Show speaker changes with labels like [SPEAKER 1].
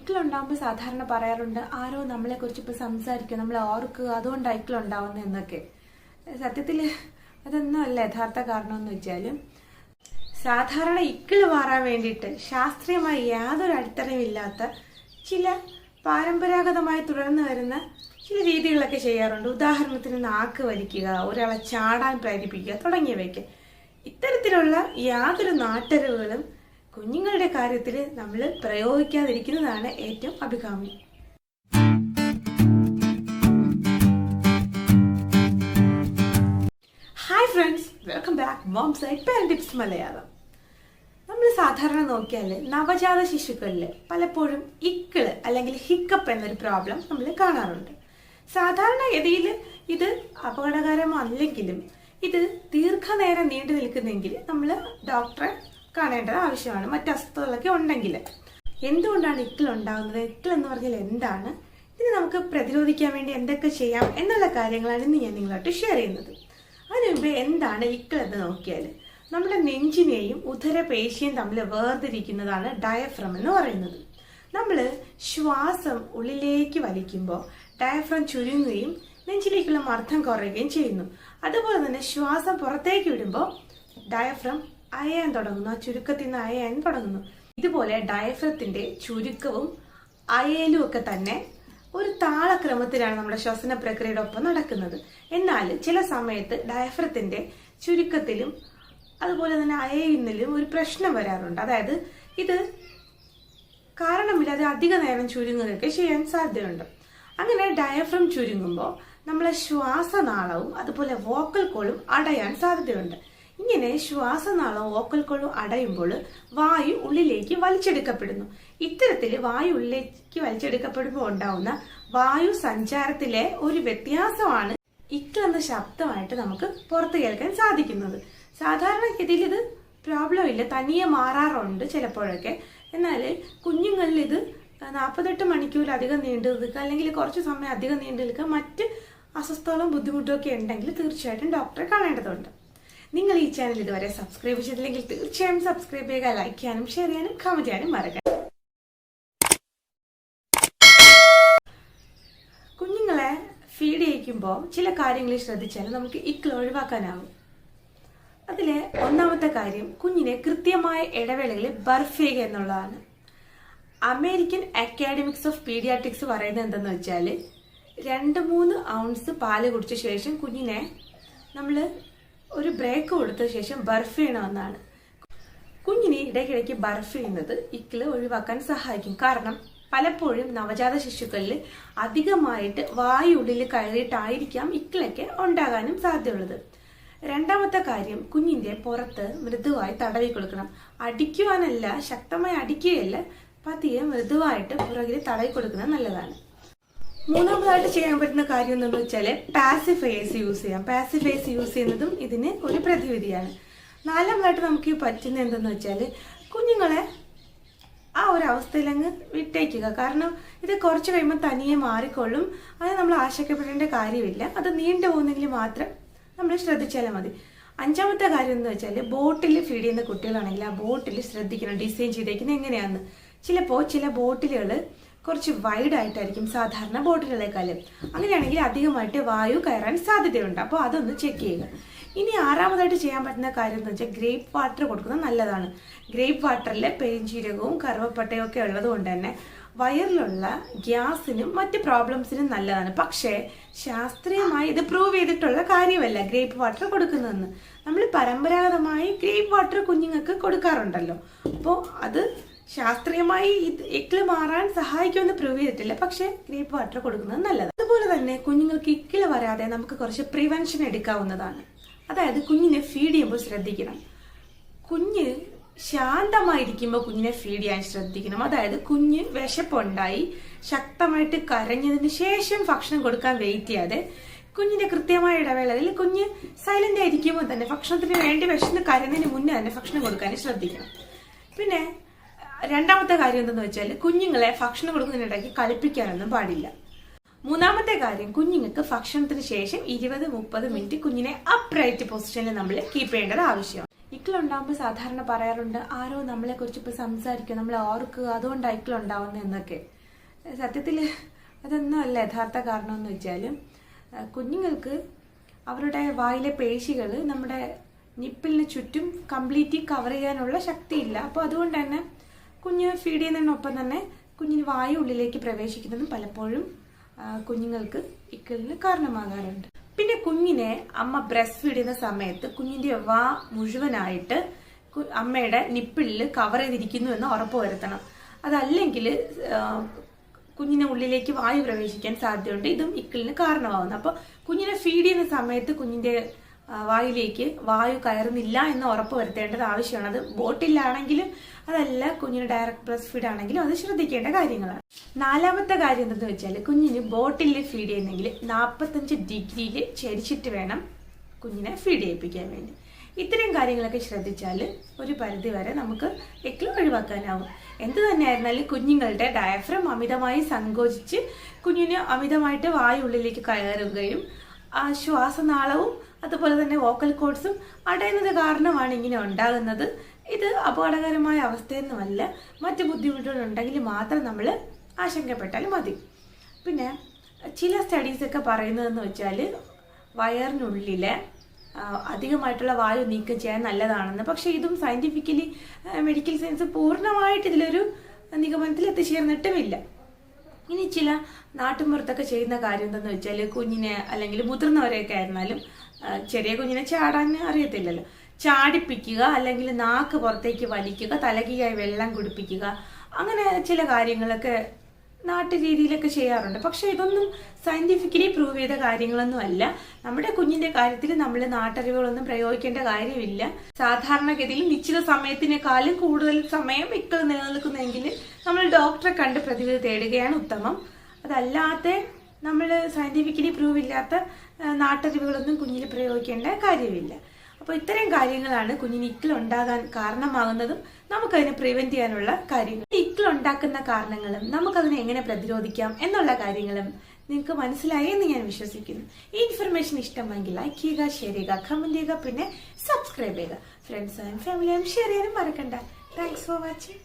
[SPEAKER 1] ഇക്കിളുണ്ടാകുമ്പോൾ സാധാരണ പറയാറുണ്ട്, ആരോ നമ്മളെ കുറിച്ച് ഇപ്പൊ സംസാരിക്കുക, നമ്മളെ ഓർക്കുക, അതുകൊണ്ട് ഇക്കിളുണ്ടാവുന്നു എന്നൊക്കെ. സത്യത്തിൽ അതൊന്നും അല്ല യഥാർത്ഥ കാരണം എന്ന് വെച്ചാലും, സാധാരണ ഇക്കിള് മാറാൻ വേണ്ടിയിട്ട് ശാസ്ത്രീയമായി യാതൊരു അടിത്തറയുമില്ലാത്ത ചില പരമ്പരാഗതമായി തുടർന്നു വരുന്ന ചില രീതികളൊക്കെ ചെയ്യാറുണ്ട്. ഉദാഹരണത്തിന് നാക്ക് വലിക്കുക, ഒരാളെ ചാടാൻ പ്രേരിപ്പിക്കുക തുടങ്ങിയവയ്ക്ക്. ഇത്തരത്തിലുള്ള യാതൊരു നാട്ടറിവുകളും കുഞ്ഞുങ്ങളുടെ കാര്യത്തിൽ നമ്മൾ പ്രയോഗിക്കാതിരിക്കുന്നതാണ് ഏറ്റവും അഭികാമ്യം. Hi friends, welcome back mom side parent tips Malayalam. നമ്മൾ സാധാരണ നോക്കിയാൽ നവജാത ശിശുക്കളിൽ പലപ്പോഴും ഇക്കിള് അല്ലെങ്കിൽ ഹിക്കപ്പ് എന്നൊരു പ്രോബ്ലം നമ്മൾ കാണാറുണ്ട്. സാധാരണഗതിയിൽ ഇത് അപകടകരമല്ലെങ്കിലും ഇത് ദീർഘനേരം നീണ്ടു നിൽക്കുന്നെങ്കിൽ നമ്മൾ ഡോക്ടറെ കാണേണ്ടത് ആവശ്യമാണ്. മറ്റ് അസ്വസ്ഥതകളൊക്കെ ഉണ്ടെങ്കിൽ. എന്തുകൊണ്ടാണ് ഇക്കിൾ ഉണ്ടാകുന്നത്, ഇക്കിൾ എന്ന് പറഞ്ഞാൽ എന്താണ്, ഇതിന് നമുക്ക് പ്രതിരോധിക്കാൻ വേണ്ടി എന്തൊക്കെ ചെയ്യാം എന്നുള്ള കാര്യങ്ങളാണ് ഇന്ന് ഞാൻ നിങ്ങളായിട്ട് ഷെയർ ചെയ്യുന്നത്. അതിനു മുമ്പ് എന്താണ് ഇക്കിൾ എന്ന് നോക്കിയാൽ, നമ്മുടെ നെഞ്ചിനെയും ഉദരപേശിയും തമ്മിൽ വേർതിരിക്കുന്നതാണ് ഡയഫ്രം എന്ന് പറയുന്നത്. നമ്മൾ ശ്വാസം ഉള്ളിലേക്ക് വലിക്കുമ്പോൾ ഡയഫ്രം ചുരുങ്ങുകയും നെഞ്ചിലേക്കുള്ള മർദ്ദം കുറയുകയും ചെയ്യുന്നു. അതുപോലെ തന്നെ ശ്വാസം പുറത്തേക്ക് വിടുമ്പോൾ ഡയഫ്രം അയയാൻ തുടങ്ങുന്നു, ആ ചുരുക്കത്തിൽ നിന്ന് അയയാൻ തുടങ്ങുന്നു. ഇതുപോലെ ഡയഫ്രത്തിന്റെ ചുരുക്കവും അയലും ഒക്കെ തന്നെ ഒരു താളക്രമത്തിലാണ് നമ്മുടെ ശ്വസന പ്രക്രിയയുടെ ഒപ്പം നടക്കുന്നത്. എന്നാൽ ചില സമയത്ത് ഡയഫ്രത്തിന്റെ ചുരുക്കത്തിലും അതുപോലെ തന്നെ അയയുന്നതിലും ഒരു പ്രശ്നം വരാറുണ്ട്. അതായത് ഇത് കാരണമില്ലാതെ അധിക നേരം ചുരുങ്ങുകയൊക്കെ ചെയ്യാൻ സാധ്യതയുണ്ട്. അങ്ങനെ ഡയഫ്രം ചുരുങ്ങുമ്പോൾ നമ്മളെ ശ്വാസനാളവും അതുപോലെ വോക്കൽ കോളും അടയാൻ സാധ്യതയുണ്ട്. ഇങ്ങനെ ശ്വാസനാളവും വോക്കൽ കോളും അടയുമ്പോൾ വായു ഉള്ളിലേക്ക് വലിച്ചെടുക്കപ്പെടുന്നു. ഇത്തരത്തിൽ വായു ഉള്ളിലേക്ക് വലിച്ചെടുക്കപ്പെടുമ്പോൾ ഉണ്ടാവുന്ന വായു സഞ്ചാരത്തിലെ ഒരു വ്യത്യാസമാണ് ഇക്കിൾ എന്ന ശബ്ദമായിട്ട് നമുക്ക് പുറത്തു കേൾക്കാൻ സാധിക്കുന്നത്. സാധാരണഗതിയിൽ ഇത് പ്രോബ്ലം ഇല്ല, തനിയെ മാറാറുണ്ട് ചിലപ്പോഴൊക്കെ. എന്നാൽ കുഞ്ഞുങ്ങളിൽ ഇത് 48 മണിക്കൂറിലധികം നീണ്ടു നിൽക്കുക അല്ലെങ്കിൽ കുറച്ച് സമയം അധികം നീണ്ടു നിൽക്കുക, മറ്റ് അസ്വസ്ഥതകളും ബുദ്ധിമുട്ടും ഒക്കെ ഉണ്ടെങ്കിൽ തീർച്ചയായിട്ടും ഡോക്ടറെ കാണേണ്ടതുണ്ട്. നിങ്ങൾ ഈ ചാനൽ ഇതുവരെ സബ്സ്ക്രൈബ് ചെയ്തില്ലെങ്കിൽ തീർച്ചയായും സബ്സ്ക്രൈബ് ചെയ്യുക, ലൈക്ക് ചെയ്യാനും ഷെയർ ചെയ്യാനും കമന്റ് ചെയ്യാനും മറക്കരുത്. കുഞ്ഞുങ്ങളെ ഫീഡ് ചെയ്യിക്കുമ്പോൾ ചില കാര്യങ്ങൾ ശ്രദ്ധിച്ചാൽ നമുക്ക് ഇക്കിൾ ഒഴിവാക്കാനാവും. അതിലെ ഒന്നാമത്തെ കാര്യം കുഞ്ഞിനെ കൃത്യമായ ഇടവേളകളിൽ ബർഫ് ചെയ്യുക എന്നുള്ളതാണ്. അമേരിക്കൻ അക്കാഡമിക്സ് ഓഫ് പീഡിയാട്രിക്സ് പറയുന്നത് എന്തെന്ന് വെച്ചാൽ, 2-3 ഔൺസ് പാല് കുടിച്ച ശേഷം കുഞ്ഞിനെ നമ്മൾ ഒരു ബ്രേക്ക് കൊടുത്ത ശേഷം ബർഫ് ചെയ്യണമെന്നാണ്. കുഞ്ഞിനെ ഇടയ്ക്കിടയ്ക്ക് ബർഫ് ചെയ്യുന്നത് ഇക്കിള് ഒഴിവാക്കാൻ സഹായിക്കും. കാരണം പലപ്പോഴും നവജാത ശിശുക്കളിൽ അധികമായിട്ട് വായു ഉള്ളിൽ കയറിയിട്ടായിരിക്കാം ഇക്കിളൊക്കെ ഉണ്ടാകാനും സാധ്യതയുള്ളത്. രണ്ടാമത്തെ കാര്യം, കുഞ്ഞിന്റെ പുറത്ത് മൃദുവായി തടവി കൊടുക്കണം. അടിക്കുവാനല്ല, ശക്തമായി അടിക്കുകയല്ല, പതിയെ മൃദുവായിട്ട് പുറകിൽ തടവി കൊടുക്കുന്നത് നല്ലതാണ്. മൂന്നാമതായിട്ട് ചെയ്യാൻ പറ്റുന്ന കാര്യം എന്താണെന്ന് വെച്ചാൽ പാസിഫയേഴ്സ് യൂസ് ചെയ്യാം. പാസിഫയേഴ്സ് യൂസ് ചെയ്യുന്നതും ഇതിന് ഒരു പ്രതിവിധിയാണ്. നാലാമതായിട്ട് നമുക്ക് പറ്റുന്ന എന്തെന്ന് വെച്ചാൽ കുഞ്ഞുങ്ങളെ ആ ഒരു അവസ്ഥയിലങ്ങ് വിട്ടേക്കുക. കാരണം ഇത് കുറച്ച് കഴിയുമ്പോൾ തനിയെ മാറിക്കൊള്ളും. അത് നമ്മൾ ആശങ്കപ്പെടേണ്ട കാര്യമില്ല. അത് നീണ്ടു പോകുന്നെങ്കിൽ മാത്രം നമ്മൾ ശ്രദ്ധിച്ചാലും മതി. അഞ്ചാമത്തെ കാര്യം എന്ന് വെച്ചാൽ ബോട്ടിൽ ഫീഡ് ചെയ്യുന്ന കുട്ടികളാണെങ്കിൽ ആ ബോട്ടിൽ ശ്രദ്ധിക്കണം ഡിസൈൻ ചെയ്തേക്കുന്നത് എങ്ങനെയാണെന്ന്. ചിലപ്പോൾ ചില ബോട്ടിലുകൾ കുറച്ച് വൈഡ് ആയിട്ടായിരിക്കും സാധാരണ ബോട്ടിലുകളെക്കാളും. അങ്ങനെയാണെങ്കിൽ അധികമായിട്ട് വായു കയറാൻ സാധ്യതയുണ്ട്. അപ്പോൾ അതൊന്ന് ചെക്ക് ചെയ്യുക. ഇനി ആറാമതായിട്ട് ചെയ്യാൻ പറ്റുന്ന കാര്യം എന്ന് വെച്ചാൽ ഗ്രേപ്പ് വാട്ടർ കൊടുക്കുന്നത് നല്ലതാണ്. ഗ്രേപ്പ് വാട്ടറിൽ പെരിഞ്ചീരകവും കറുവപ്പട്ടയും ഒക്കെ ഉള്ളത് കൊണ്ട് തന്നെ വയറിലുള്ള ഗ്യാസിനും മറ്റ് പ്രോബ്ലംസിനും നല്ലതാണ്. പക്ഷേ ശാസ്ത്രീയമായി ഇത് പ്രൂവ് ചെയ്തിട്ടുള്ള കാര്യമല്ല ഗ്രേപ്പ് വാട്ടർ കൊടുക്കുന്നതെന്ന്. നമ്മൾ പരമ്പരാഗതമായി ഗ്രേപ്പ് വാട്ടർ കുഞ്ഞുങ്ങൾക്ക് കൊടുക്കാറുണ്ടല്ലോ. അപ്പോൾ അത് ശാസ്ത്രീയമായി ഇക്കിള് മാറാൻ സഹായിക്കുമെന്ന് പ്രൂവ് ചെയ്തിട്ടില്ല. പക്ഷെ ഗ്രേപ്പ് വാട്ടർ കൊടുക്കുന്നത് നല്ലതാണ്. അതുപോലെ തന്നെ കുഞ്ഞുങ്ങൾക്ക് ഇക്കിള് വരാതെ നമുക്ക് കുറച്ച് പ്രിവെൻഷൻ എടുക്കാവുന്നതാണ്. അതായത് കുഞ്ഞിനെ ഫീഡ് ചെയ്യുമ്പോൾ ശ്രദ്ധിക്കണം. കുഞ്ഞ് ശാന്തമായിരിക്കുമ്പോൾ കുഞ്ഞിനെ ഫീഡ് ചെയ്യാൻ ശ്രദ്ധിക്കണം. അതായത് കുഞ്ഞ് വിശപ്പുണ്ടായി ശക്തമായിട്ട് കരഞ്ഞതിന് ശേഷം ഭക്ഷണം കൊടുക്കാൻ വെയിറ്റ് ചെയ്യാതെ കുഞ്ഞിന്റെ കൃത്യമായ ഇടവേളയിൽ കുഞ്ഞ് സൈലന്റ് ആയിരിക്കുമ്പോൾ തന്നെ ഭക്ഷണത്തിന് വേണ്ടി വിശന്ന് കരഞ്ഞതിന് മുന്നേ തന്നെ ഭക്ഷണം കൊടുക്കാൻ ശ്രദ്ധിക്കണം. പിന്നെ രണ്ടാമത്തെ കാര്യം എന്തെന്ന് വെച്ചാൽ കുഞ്ഞുങ്ങളെ ഭക്ഷണം കൊടുക്കുന്നതിനിടയ്ക്ക് കളിപ്പിക്കാനൊന്നും പാടില്ല. മൂന്നാമത്തെ കാര്യം, കുഞ്ഞുങ്ങൾക്ക് ഭക്ഷണത്തിന് ശേഷം 20-30 മിനിറ്റ് കുഞ്ഞിനെ അപ്രൈറ്റ് പൊസിഷനിൽ നമ്മൾ കീപ്പ് ചെയ്യേണ്ടത് ആവശ്യമാണ്. ഇക്കിളുണ്ടാകുമ്പോൾ സാധാരണ പറയാറുണ്ട്, ആരോ നമ്മളെ കുറിച്ച് ഇപ്പൊ സംസാരിക്കുക, നമ്മളെ ഓർക്കുക, അതുകൊണ്ട് ഇക്കിളുണ്ടാവുന്നത് എന്നൊക്കെ. സത്യത്തിൽ അതൊന്നും അല്ല യഥാർത്ഥ കാരണം എന്ന് വെച്ചാൽ, കുഞ്ഞുങ്ങൾക്ക് അവരുടെ വായിലെ പേശികൾ നമ്മുടെ നിപ്പിളിന് ചുറ്റും കംപ്ലീറ്റ്ലി കവർ ചെയ്യാനുള്ള ശക്തിയില്ല. അപ്പോൾ അതുകൊണ്ട് തന്നെ കുഞ്ഞ് ഫീഡ് ചെയ്യുന്നതിനൊപ്പം തന്നെ കുഞ്ഞിന് വായു ഉള്ളിലേക്ക് പ്രവേശിക്കുന്നതും പലപ്പോഴും കുഞ്ഞുങ്ങൾക്ക് ഇക്കിളിന് കാരണമാകാറുണ്ട്. പിന്നെ കുഞ്ഞിനെ അമ്മ ബ്രസ്റ്റ് ഫീഡ് ചെയ്യുന്ന സമയത്ത് കുഞ്ഞിന്റെ വാ മുഴുവനായിട്ട് അമ്മയുടെ നിപ്പിളിൽ കവർ ചെയ്തിരിക്കുന്നു എന്ന് ഉറപ്പ് വരുത്തണം. അതല്ലെങ്കിൽ കുഞ്ഞിനെ ഉള്ളിലേക്ക് വായു പ്രവേശിക്കാൻ സാധ്യതയുണ്ട്. ഇതും ഇക്കിളിന് കാരണമാകുന്നു. അപ്പോൾ കുഞ്ഞിനെ ഫീഡ് ചെയ്യുന്ന സമയത്ത് കുഞ്ഞിന്റെ വായിലേക്ക് വായു കയറുന്നില്ല എന്ന് ഉറപ്പ് വരുത്തേണ്ടത് ആവശ്യമാണ്. അത് ബോട്ടിലാണെങ്കിലും അതല്ല കുഞ്ഞിന് ഡയറക്റ്റ് ബ്രസ്റ്റ് ഫീഡ് ആണെങ്കിലും അത് ശ്രദ്ധിക്കേണ്ട കാര്യങ്ങളാണ്. നാലാമത്തെ കാര്യം എന്തെന്ന് വെച്ചാൽ, കുഞ്ഞിന് ബോട്ടിൽ ഫീഡ് ചെയ്യുന്നെങ്കിൽ 45 ഡിഗ്രിയിൽ ചരിച്ചിട്ട് വേണം കുഞ്ഞിനെ ഫീഡ് ചെയ്യിപ്പിക്കാൻ വേണ്ടി. ഇത്തരം കാര്യങ്ങളൊക്കെ ശ്രദ്ധിച്ചാൽ ഒരു പരിധി വരെ നമുക്ക് ഇക്കിൾ ഒഴിവാക്കാനാവും. എന്ത് തന്നെയായിരുന്നാലും കുഞ്ഞുങ്ങളുടെ ഡയഫ്രം അമിതമായി സങ്കോചിച്ച് കുഞ്ഞിന് അമിതമായിട്ട് വായു ഉള്ളിലേക്ക് കയറുകയും ശ്വാസനാളവും അതുപോലെ തന്നെ വോക്കൽ കോഡ്സും അടയുന്നത് കാരണമാണ് ഇങ്ങനെ ഉണ്ടാകുന്നത്. ഇത് അപകടകരമായ അവസ്ഥയൊന്നുമല്ല. മറ്റ് ബുദ്ധിമുട്ടുകൾ ഉണ്ടെങ്കിൽ മാത്രം നമ്മൾ ആശങ്കപ്പെട്ടാൽ മതി. പിന്നെ ചില സ്റ്റഡീസൊക്കെ പറയുന്നതെന്ന് വെച്ചാൽ, വയറിനുള്ളിലെ അധികമായിട്ടുള്ള വായു നീക്കം ചെയ്യാൻ നല്ലതാണെന്ന്. പക്ഷെ ഇതും സയന്റിഫിക്കലി മെഡിക്കൽ സയൻസ് പൂർണ്ണമായിട്ട് ഇതിലൊരു നിഗമനത്തിൽ എത്തിച്ചേർന്നിട്ടുമില്ല. ഇനി ചില നാട്ടുമ്പുറത്തൊക്കെ ചെയ്യുന്ന കാര്യം എന്തെന്ന് വെച്ചാൽ, കുഞ്ഞിനെ അല്ലെങ്കിൽ മുതിർന്നവരെയൊക്കെ ആയിരുന്നാലും ചെറിയ കുഞ്ഞിനെ ചാടാൻ അറിയത്തില്ലല്ലോ, ചാടിപ്പിക്കുക, അല്ലെങ്കിൽ നാക്ക് പുറത്തേക്ക് വലിക്കുക, തലകീയായി വെള്ളം കുടിപ്പിക്കുക, അങ്ങനെ ചില കാര്യങ്ങളൊക്കെ നാട്ടു രീതിയിലൊക്കെ ചെയ്യാറുണ്ട്. പക്ഷെ ഇതൊന്നും സയന്റിഫിക്കലി പ്രൂവ് ചെയ്ത കാര്യങ്ങളൊന്നും അല്ല. നമ്മുടെ കുഞ്ഞിന്റെ കാര്യത്തിൽ നമ്മൾ നാട്ടറിവുകളൊന്നും പ്രയോഗിക്കേണ്ട കാര്യമില്ല. സാധാരണഗതിയിൽ നിശ്ചിത സമയത്തിനേക്കാളും കൂടുതൽ സമയം ഇക്കിൾ നിലനിൽക്കുന്നെങ്കിൽ നമ്മൾ ഡോക്ടറെ കണ്ട് പ്രതിവിധി തേടുകയാണ് ഉത്തമം. അതല്ലാതെ നമ്മൾ സയന്റിഫിക്കലി പ്രൂവ് ഇല്ലാത്ത നാട്ടറിവുകളൊന്നും കുഞ്ഞിന് പ്രയോഗിക്കേണ്ട കാര്യമില്ല. അപ്പോൾ ഇത്തരം കാര്യങ്ങളാണ് കുഞ്ഞിന് ഇക്കിൾ ഉണ്ടാകാൻ കാരണമാകുന്നതും നമുക്കതിനെ പ്രിവെന്റ് ചെയ്യാനുള്ള കാര്യങ്ങൾ. ഇക്കിൾ ഉണ്ടാക്കുന്ന കാരണങ്ങളും നമുക്കതിനെ എങ്ങനെ പ്രതിരോധിക്കാം എന്നുള്ള കാര്യങ്ങളും നിങ്ങൾക്ക് മനസ്സിലായി എന്ന് ഞാൻ വിശ്വസിക്കുന്നു. ഈ ഇൻഫർമേഷൻ ഇഷ്ടമെങ്കിൽ ലൈക്ക് ചെയ്യുക, ഷെയർ ചെയ്യുക, കമന്റ് ചെയ്യുക, പിന്നെ സബ്സ്ക്രൈബ് ചെയ്യുക. ഫ്രണ്ട്സും ഫാമിലിയും ഷെയർ ചെയ്യാനും മറക്കണ്ട. Thanks for watching.